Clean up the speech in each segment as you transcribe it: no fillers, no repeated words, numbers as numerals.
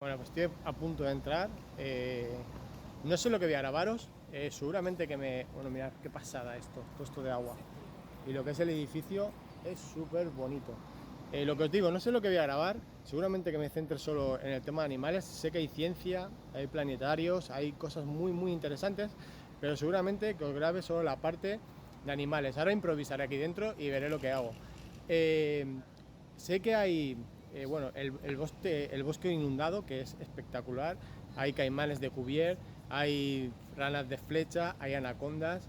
Bueno, pues estoy a punto de entrar. No sé lo que voy a grabaros. Seguramente que me... Bueno, mirad qué pasada todo esto de agua. Y lo que es el edificio es súper bonito. Lo que os digo, no sé lo que voy a grabar. Seguramente que me centre solo en el tema de animales. Sé que hay ciencia, hay planetarios, hay cosas muy interesantes. Pero seguramente que os grabe solo la parte de animales. Ahora improvisaré aquí dentro y veré lo que hago. Sé que hay bueno, el bosque inundado, que es espectacular. Hay caimanes de Cuvier, hay ranas de flecha, hay anacondas,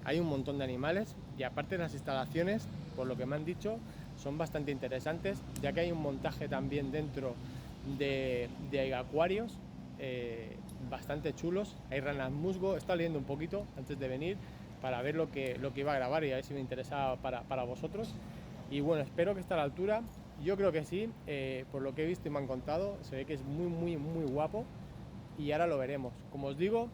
hay un montón de animales. Y aparte, las instalaciones, por lo que me han dicho, son bastante interesantes, ya que hay un montaje también dentro de acuarios bastante chulos. Hay ranas musgo. He estado leyendo un poquito antes de venir para ver lo que iba a grabar y a ver si me interesaba para vosotros. Y bueno, espero que esté a la altura. Yo creo que sí, por lo que he visto y me han contado, se ve que es muy guapo. Y ahora lo veremos. Como os digo,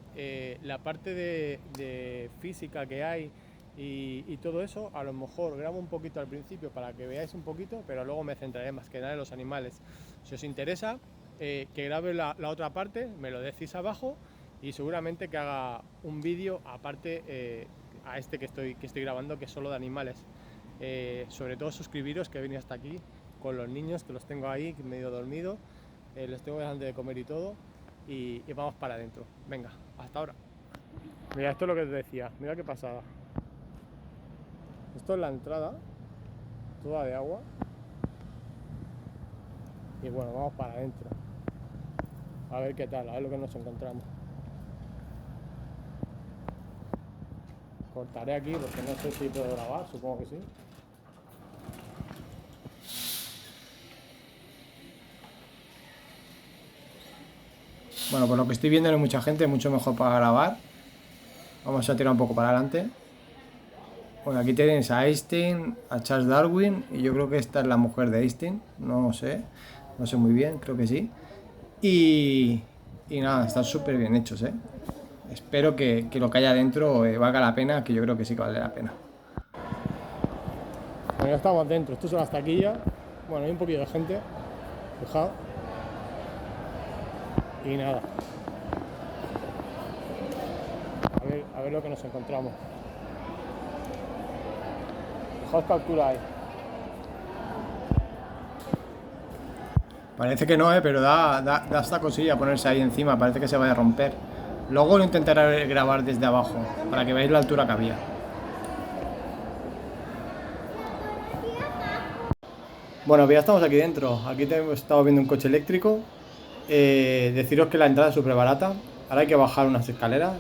la parte de física que hay y todo eso, a lo mejor grabo un poquito al principio para que veáis un poquito, pero luego me centraré más que nada en los animales. Si os interesa que grabe la otra parte, me lo decís abajo y seguramente que haga un vídeo aparte a este que estoy grabando, que es solo de animales. Sobre todo suscribiros, que he venido hasta aquí con los niños, que los tengo ahí medio dormido, les tengo dejando de comer y todo, y vamos para adentro. Venga, hasta ahora. Mira, esto es lo que os decía, mira qué pasada. Esto es la entrada, toda de agua, y bueno, vamos para adentro. A ver qué tal, a ver lo que nos encontramos. Cortaré aquí porque no sé si puedo grabar, supongo que sí. Bueno, por lo que estoy viendo no hay mucha gente, mucho mejor para grabar. Vamos a tirar un poco para adelante. Bueno, aquí tenéis a Einstein, a Charles Darwin, y yo creo que esta es la mujer de Einstein, no sé muy bien, creo que sí. Y nada, están súper bien hechos, ¿eh? Espero que lo que haya dentro valga la pena, que yo creo que sí que vale la pena. Bueno, ya estamos dentro, esto es las taquillas. Bueno, hay un poquito de gente, fijaos. Y nada, a ver lo que nos encontramos. Fijaos qué altura hay. Parece que no, pero da esta cosilla ponerse ahí encima, parece que se vaya a romper. Luego lo intentaré grabar desde abajo, para que veáis la altura que había. Bueno, pues ya estamos aquí dentro. Aquí estamos viendo un coche eléctrico. Deciros que la entrada es súper barata. Ahora hay que bajar unas escaleras.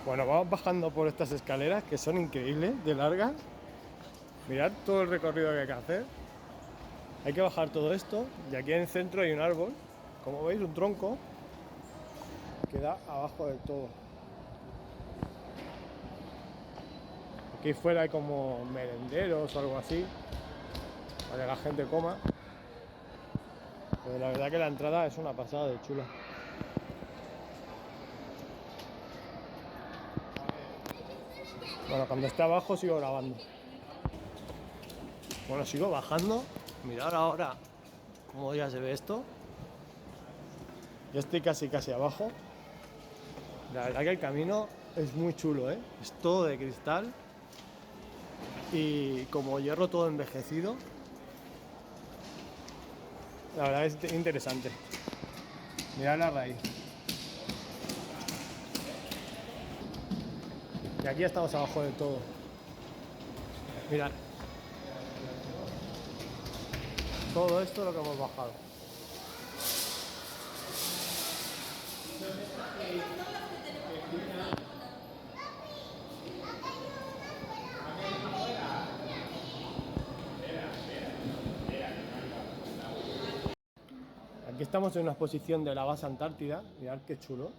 Bueno, vamos bajando por estas escaleras que son increíbles, de largas. Mirad todo el recorrido que hay que hacer. Hay que bajar todo esto y aquí en el centro hay un árbol, como veis, un tronco que da abajo del todo. Aquí fuera hay como merenderos o algo así, para que la gente coma. Pero la verdad que la entrada es una pasada de chula. Bueno, cuando esté abajo sigo grabando. Bueno, sigo bajando. Mirad ahora cómo ya se ve esto. Ya estoy casi abajo. La verdad que el camino es muy chulo, ¿eh? Es todo de cristal y como hierro todo envejecido. La verdad es interesante. Mirad la raíz. Y aquí estamos abajo de todo. Mirad. Todo esto es lo que hemos bajado. Aquí estamos en una exposición de la base Antártida. Mirad qué chulo.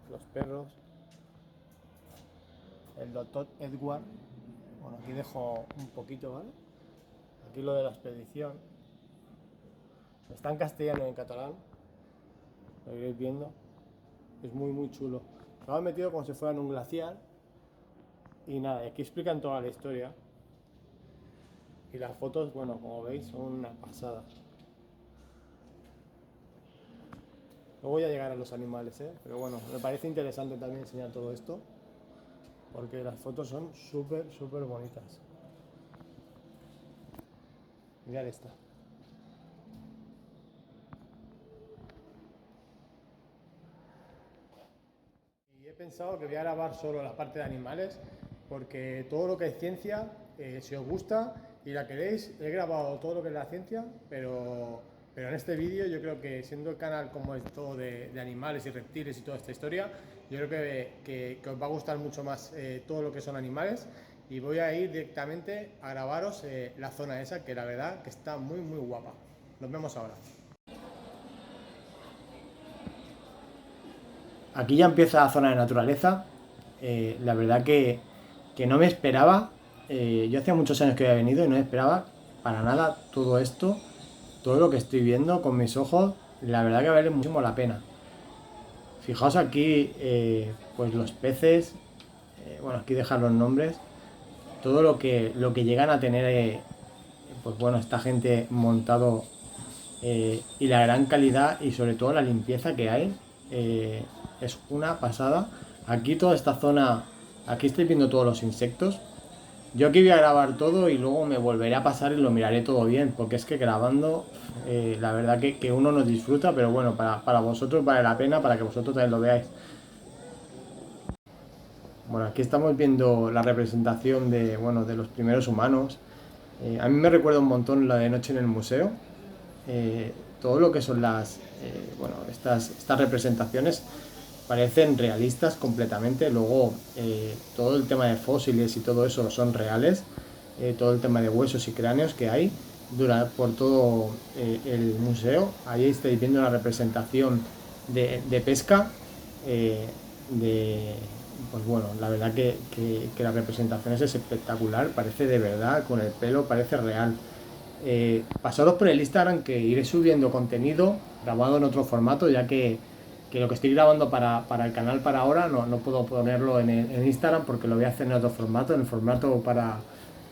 Los perros. El doctor Edward. Bueno, aquí dejo un poquito, ¿vale? Aquí lo de la expedición. Está en castellano y en catalán. Lo iréis viendo. Es muy chulo. Estaba metido como si fuera en un glaciar. Y nada, aquí explican toda la historia. Y las fotos, bueno, como veis, son una pasada. No voy a llegar a los animales, pero bueno, me parece interesante también enseñar todo esto. Porque las fotos son súper, súper bonitas. Mirad esta. Y he pensado que voy a grabar solo la parte de animales, porque todo lo que es ciencia, si os gusta y la queréis, he grabado todo lo que es la ciencia, pero en este vídeo yo creo que siendo el canal como es todo de animales y reptiles y toda esta historia, yo creo que os va a gustar mucho más todo lo que son animales, y voy a ir directamente a grabaros la zona esa, que la verdad que está muy muy guapa. Nos vemos ahora. Aquí ya empieza la zona de naturaleza. La verdad que no me esperaba. Yo hacía muchos años que había venido y no me esperaba para nada todo esto, todo lo que estoy viendo con mis ojos. La verdad que vale muchísimo la pena. Fijaos aquí, pues los peces. Bueno, aquí dejar los nombres. Todo lo que llegan a tener, pues bueno, esta gente montado, y la gran calidad y sobre todo la limpieza que hay, es una pasada. Aquí toda esta zona, aquí estoy viendo todos los insectos. Yo aquí voy a grabar todo y luego me volveré a pasar y lo miraré todo bien, porque es que grabando, la verdad que uno no disfruta, pero bueno, para vosotros vale la pena, para que vosotros también lo veáis. Bueno, aquí estamos viendo la representación de, bueno, de los primeros humanos. A mí me recuerda un montón la de Noche en el Museo. Todo lo que son bueno, estas representaciones parecen realistas completamente. Luego, todo el tema de fósiles y todo eso son reales. Todo el tema de huesos y cráneos que hay por todo el museo. Ahí estáis viendo una representación de pesca. Pues bueno, la verdad que la representación es espectacular, parece de verdad, con el pelo parece real. Pasaros por el Instagram, que iré subiendo contenido grabado en otro formato, ya que lo que estoy grabando para el canal para ahora no puedo ponerlo en Instagram, porque lo voy a hacer en otro formato, en formato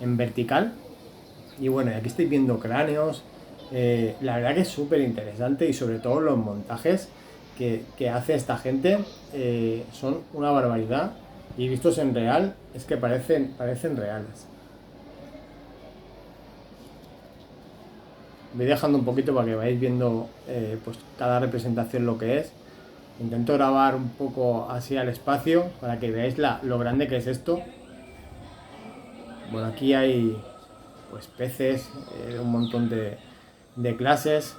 en vertical. Y bueno, aquí estoy viendo cráneos. La verdad que es súper interesante, y sobre todo los montajes que hace esta gente, son una barbaridad, y vistos en real es que parecen reales. Voy dejando un poquito para que vayáis viendo, pues cada representación lo que es. Intento grabar un poco así al espacio para que veáis lo grande que es esto. Bueno, aquí hay pues peces, un montón de clases,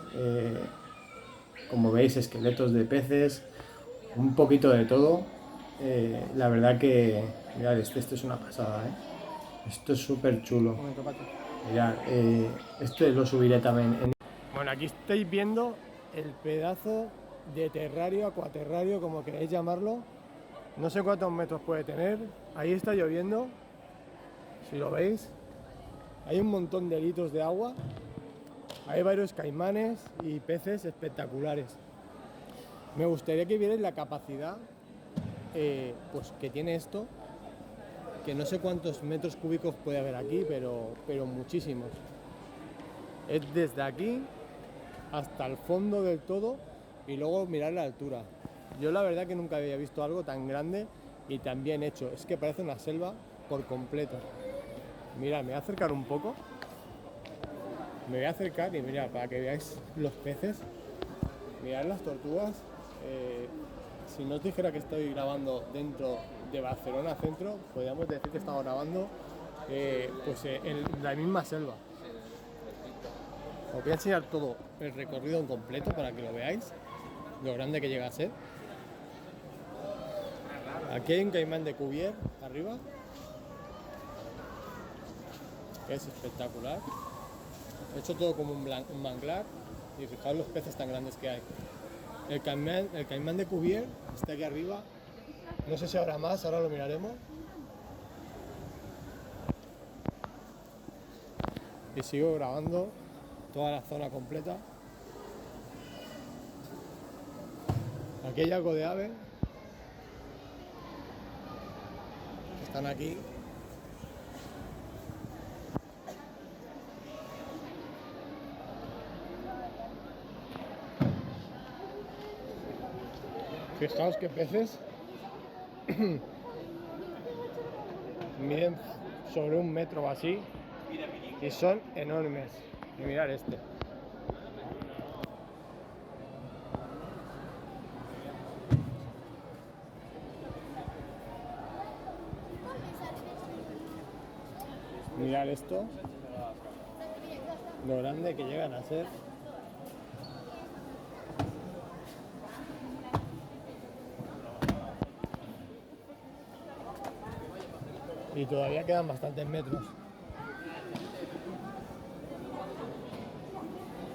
como veis, esqueletos de peces, un poquito de todo. La verdad que, mirad, esto es una pasada, esto es súper chulo. Mirad, este lo subiré también. Bueno, aquí estáis viendo el pedazo de terrario, acuaterrario, como queráis llamarlo. No sé cuántos metros puede tener. Ahí está lloviendo, si lo veis. Hay un montón de litros de agua. Hay varios caimanes y peces espectaculares. Me gustaría que vierais la capacidad, pues que tiene esto, que no sé cuántos metros cúbicos puede haber aquí, pero muchísimos. Es desde aquí hasta el fondo del todo, y luego mirar la altura. Yo la verdad que nunca había visto algo tan grande y tan bien hecho. Es que parece una selva por completo. Mirad, me voy a acercar un poco. Me voy a acercar y mirad, para que veáis los peces. Mirad las tortugas. Si no os dijera que estoy grabando dentro de Barcelona Centro, podríamos decir que estamos grabando pues en la misma selva. Os voy a enseñar todo el recorrido en completo para que lo veáis, lo grande que llega a ser. Aquí hay un caimán de Cuvier arriba, que es espectacular. He hecho todo como un manglar, y fijaos los peces tan grandes que hay. El caimán de Cuvier está aquí arriba. No sé si habrá más, ahora lo miraremos. Y sigo grabando toda la zona completa. Aquí hay algo de ave. están aquí. Fijaos qué peces miden sobre 1 metro o así y son enormes. Y mirad este. Mirad esto, lo grande que llegan a ser. Y todavía quedan bastantes metros.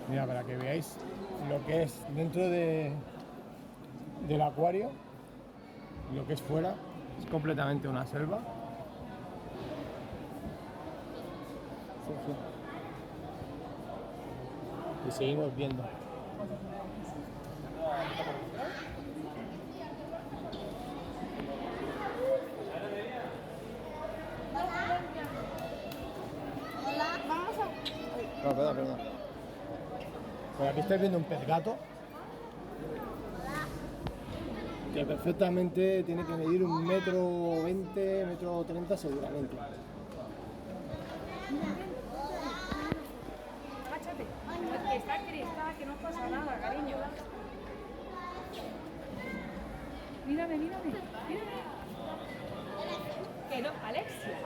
Mira, para que veáis lo que es dentro del acuario, lo que es fuera, es completamente una selva. Y seguimos viendo. No, perdón. Pues aquí estáis viendo un pez gato que perfectamente tiene que medir 1,20 m, 1,30 m seguramente. Agáchate, que está cristal, que no pasa nada, cariño. Mírame. Que no, Alexia.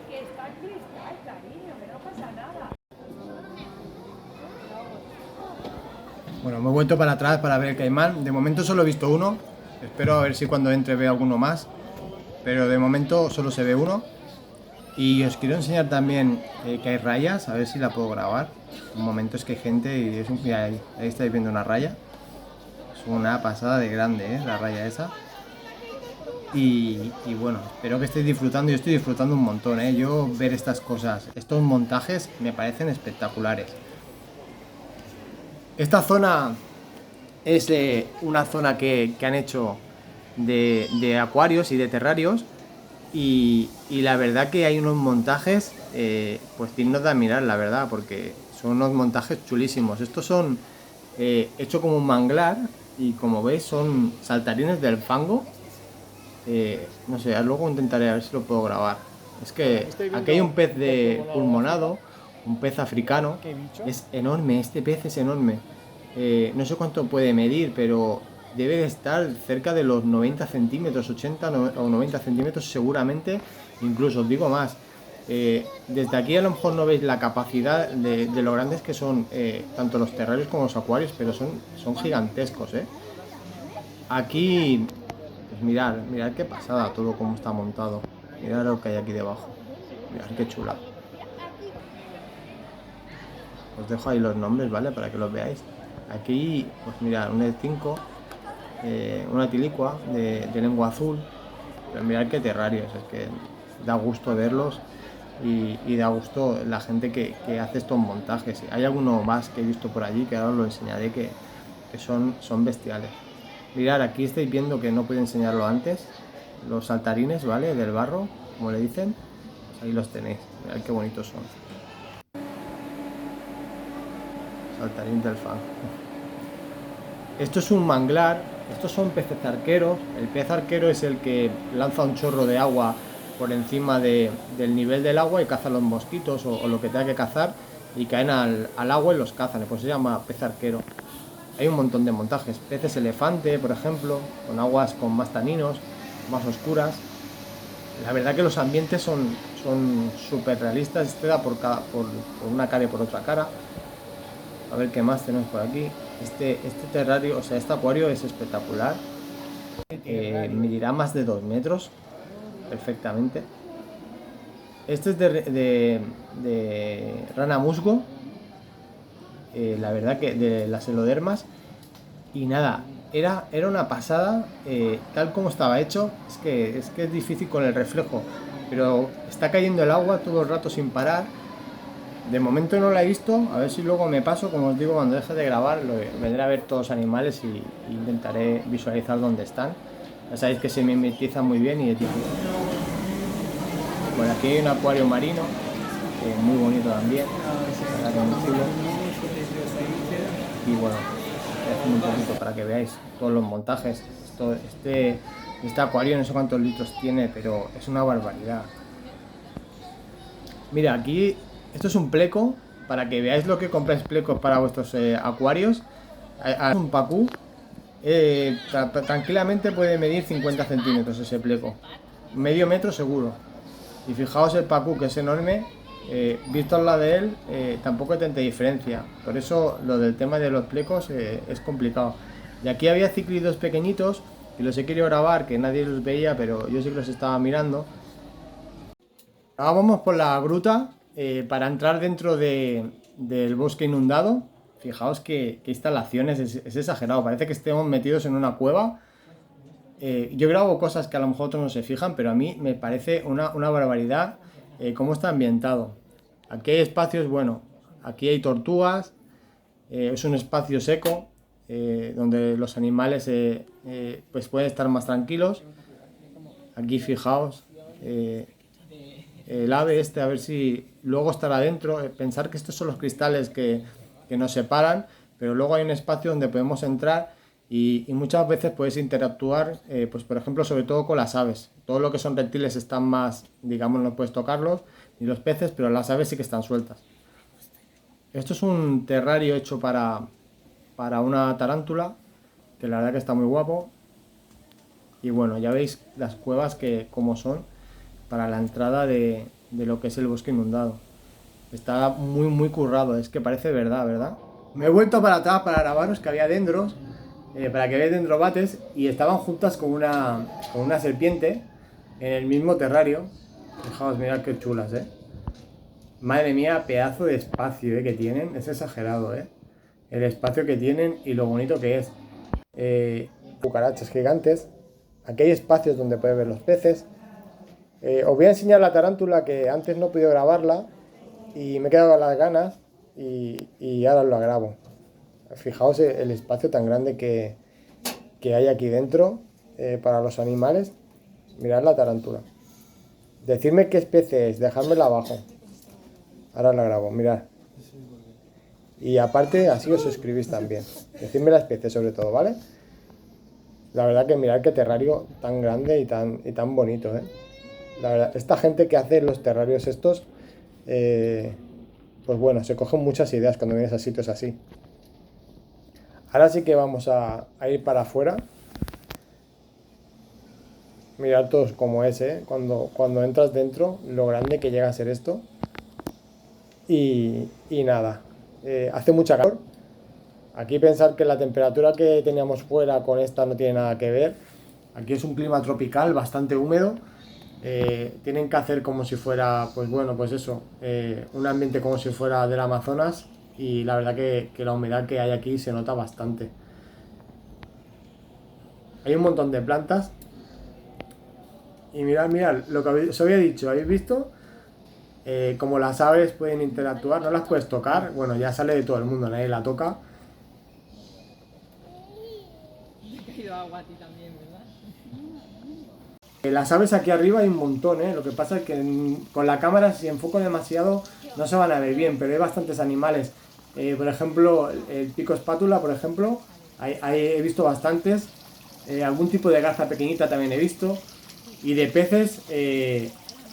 Que está cristal, cariño, que no pasa nada. Bueno, me he vuelto para atrás para ver el caimán. De momento solo he visto uno. Espero a ver si cuando entre veo alguno más. Pero de momento solo se ve uno. Y os quiero enseñar también que hay rayas. A ver si la puedo grabar. Un momento, es que hay gente y es un... Mira, ahí estáis viendo una raya. Es una pasada de grande, la raya esa. Y bueno, espero que estéis disfrutando. Yo estoy disfrutando un montón, Yo ver estas cosas, estos montajes me parecen espectaculares. Esta zona es una zona que han hecho de acuarios y de terrarios y la verdad que hay unos montajes pues dignos de admirar, la verdad, porque son unos montajes chulísimos. Estos son hechos como un manglar y como veis son saltarines del fango. No sé, luego intentaré a ver si lo puedo grabar. Es que aquí hay un pez de pulmonado, un pez africano, es enorme, este pez es enorme. No sé cuánto puede medir, pero debe de estar cerca de los 90 centímetros, 80 o 90 centímetros seguramente, incluso os digo más. Desde aquí a lo mejor no veis la capacidad de lo grandes que son tanto los terrarios como los acuarios, pero son gigantescos. Aquí, pues mirad qué pasada todo como está montado. Mirad lo que hay aquí debajo. Mirad qué chula. Os dejo ahí los nombres, ¿vale? Para que los veáis. Aquí, pues mirad, un E5, una tilicua de lengua azul. Pero mirad qué terrarios, es que da gusto verlos y da gusto la gente que hace estos montajes. Hay alguno más que he visto por allí que ahora os lo enseñaré que son bestiales. Mirad, aquí estáis viendo que no puedo enseñarlo antes, los saltarines, ¿vale? Del barro, como le dicen, pues ahí los tenéis, mirad qué bonitos son. Saltarín del fan. Esto es un manglar, estos son peces arqueros. El pez arquero es el que lanza un chorro de agua por encima del nivel del agua y caza los mosquitos o lo que tenga que cazar y caen al agua y los cazan, pues se llama pez arquero. Hay un montón de montajes, peces elefante, por ejemplo, con aguas con más taninos, más oscuras. La verdad que los ambientes son súper realistas, este da por una cara y por otra cara. A ver qué más tenemos por aquí. Este terrario, o sea, este acuario es espectacular. Medirá más de 2 metros perfectamente. Este es de rana musgo. La verdad que de las elodermas. Y nada, era una pasada, tal como estaba hecho. Es que es difícil con el reflejo, pero está cayendo el agua todo el rato sin parar. De momento no la he visto, a ver si luego me paso, como os digo, cuando deje de grabar vendré a ver todos los animales y intentaré visualizar dónde están. Ya sabéis que se mimetiza muy bien y es difícil. Bueno, aquí hay un acuario marino, muy bonito también, la verdad que muy chulo. Y bueno, voy a hacer un poquito para que veáis todos los montajes. Este acuario no sé cuántos litros tiene, pero es una barbaridad. Mira, aquí esto es un pleco, para que veáis lo que compráis plecos para vuestros acuarios. Es un pacú, tranquilamente puede medir 50 centímetros ese pleco, medio metro seguro. Y fijaos el pacú, que es enorme, visto al lado de él, tampoco hay tanta diferencia. Por eso lo del tema de los plecos es complicado. Y aquí había cíclidos pequeñitos y los he querido grabar, que nadie los veía, pero yo sí que los estaba mirando. Ahora vamos por la gruta para entrar dentro del bosque inundado. Fijaos que instalaciones, es exagerado, parece que estemos metidos en una cueva. Yo grabo cosas que a lo mejor otros no se fijan, pero a mí me parece una barbaridad cómo está ambientado. Aquí hay espacios, bueno, aquí hay tortugas, es un espacio seco donde los animales pues pueden estar más tranquilos. Aquí fijaos, el ave este, a ver si luego estará dentro. Pensar que estos son los cristales que nos separan, pero luego hay un espacio donde podemos entrar y muchas veces puedes interactuar, pues por ejemplo, sobre todo con las aves. Todo lo que son reptiles están más, digamos, no puedes tocarlos, ni los peces, pero las aves sí que están sueltas. Esto es un terrario hecho para una tarántula, que la verdad que está muy guapo. Y bueno, ya veis las cuevas que como son para la entrada de lo que es el bosque inundado. Está muy currado, es que parece verdad. Me he vuelto para atrás para grabaros que había dendros, para que veáis dendrobates, y estaban juntas con una serpiente en el mismo terrario. Fijaos, mirad qué chulas, Madre mía, pedazo de espacio que tienen, es exagerado, el espacio que tienen y lo bonito que es. Cucarachas gigantes. Aquí hay espacios donde podéis ver los peces. Os voy a enseñar la tarántula, que antes no he podido grabarla y me he quedado con las ganas y ahora lo grabo. Fijaos el espacio tan grande que hay aquí dentro para los animales. Mirad la tarántula. Decidme qué especie es, dejádmela abajo. Ahora la grabo, mirad. Y aparte así os suscribís también. Decidme la especie sobre todo, ¿vale? La verdad que mirad qué terrario tan grande y tan bonito, La verdad, esta gente que hace los terrarios estos, pues bueno, se cogen muchas ideas cuando vienes a sitios así. Ahora sí que vamos a ir para afuera. Mirad todos cómo es, cuando entras dentro, lo grande que llega a ser esto. Y nada, hace mucha calor. Aquí pensar que la temperatura que teníamos fuera con esta no tiene nada que ver. Aquí es un clima tropical, bastante húmedo. Tienen que hacer como si fuera, pues bueno, pues eso, un ambiente como si fuera del Amazonas, y la verdad que la humedad que hay aquí se nota bastante. Hay un montón de plantas y mirad lo que os había dicho, ¿habéis visto? Como las aves pueden interactuar, no las puedes tocar, bueno, ya sale de todo el mundo, nadie la toca. Te ha caído agua a ti también, ¿verdad? Las aves aquí arriba hay un montón, lo que pasa es que con la cámara, si enfoco demasiado, no se van a ver bien, pero hay bastantes animales. Por ejemplo, el pico espátula, por ejemplo, he visto bastantes. Algún tipo de garza pequeñita también he visto. Y de peces,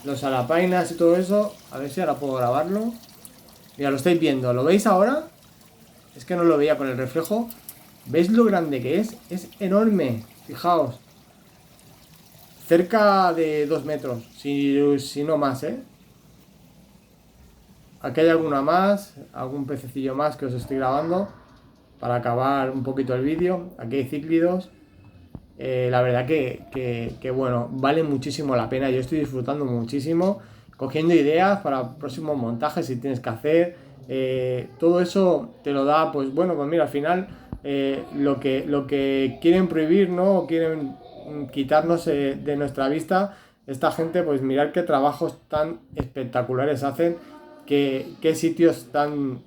los alapainas y todo eso, a ver si ahora puedo grabarlo. Mira, lo estáis viendo, ¿lo veis ahora? Es que no lo veía con el reflejo. ¿Veis lo grande que es? Es enorme, fijaos. Cerca de 2 metros, si no más, Aquí hay alguna más, algún pececillo más que os estoy grabando para acabar un poquito el vídeo. Aquí hay cíclidos. La verdad que bueno, vale muchísimo la pena. Yo estoy disfrutando muchísimo, cogiendo ideas para próximos montajes si tienes que hacer. Todo eso te lo da, pues bueno, pues mira, al final lo que quieren prohibir, ¿no? O quieren quitarnos de nuestra vista, esta gente, pues mirar qué trabajos tan espectaculares hacen, qué sitios tan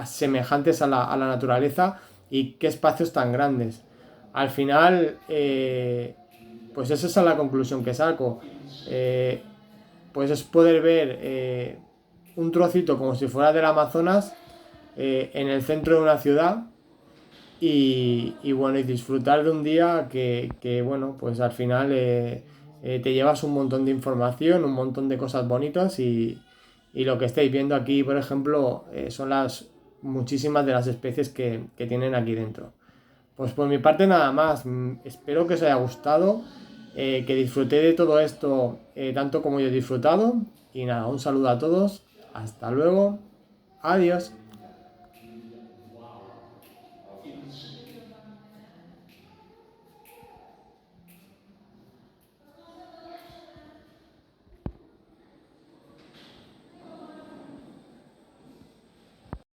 semejantes a la naturaleza y qué espacios tan grandes. Al final pues esa es la conclusión que saco. Pues es poder ver un trocito como si fuera del Amazonas en el centro de una ciudad y bueno, y disfrutar de un día que bueno, pues al final te llevas un montón de información, un montón de cosas bonitas y lo que estáis viendo aquí, por ejemplo, son muchísimas de las especies que tienen aquí dentro. Pues por mi parte nada más. Espero que os haya gustado, que disfruté de todo esto tanto como yo he disfrutado. Y nada, un saludo a todos. Hasta luego. Adiós.